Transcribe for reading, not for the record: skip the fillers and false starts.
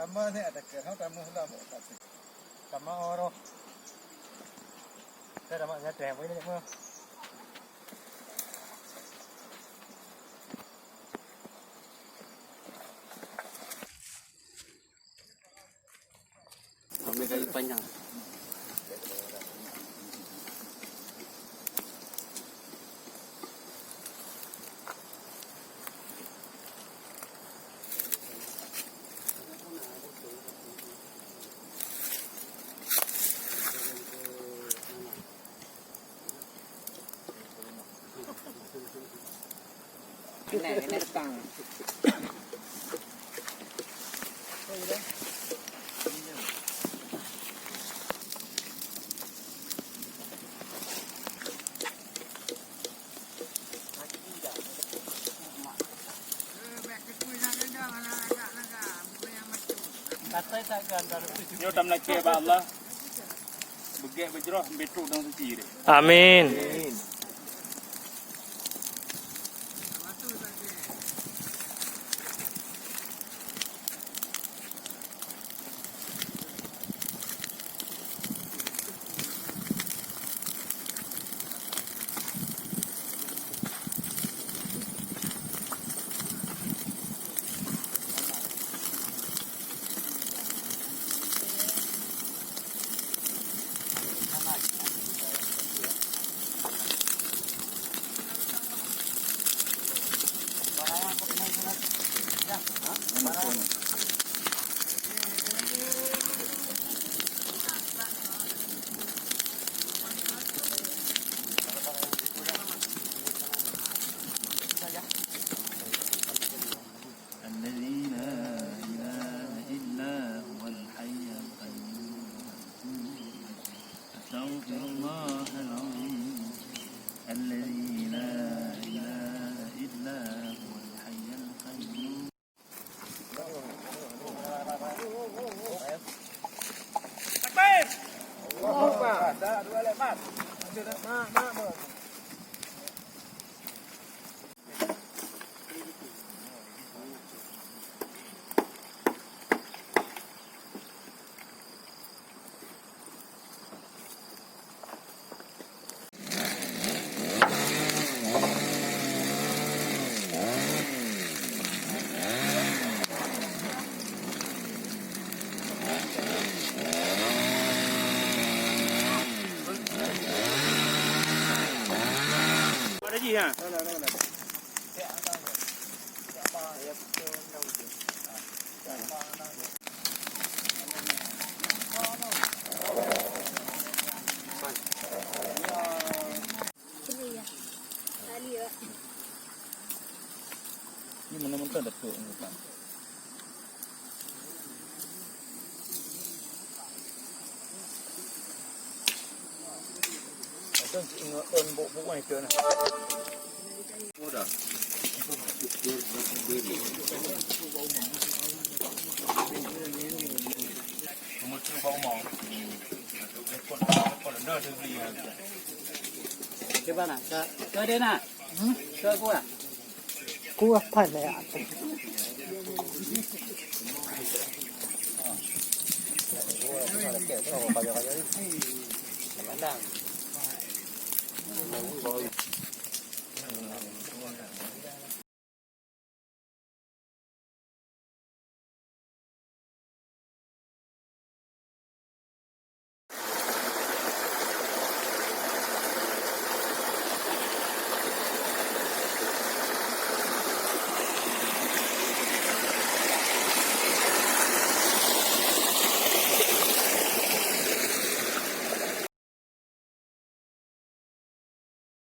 Tama ni ada ke, tama lah mau kasih. Tama orang. Saya dah makan teh, boleh ni. Ambil kayu panjang. Ini rekang. Yo tam nak ke ba Allah. Begek berjerah betul dalam suci dia. Amin. Ada ji ha. Ni mana-mana dekat ni kan. Ada ingat buk-buk ni tu nah. Mudah. Một chú bão mỏng. Còn đỡ được gì à? Cái bạn à, chơi đến à? Chơi cô à? Cua phải lẹ.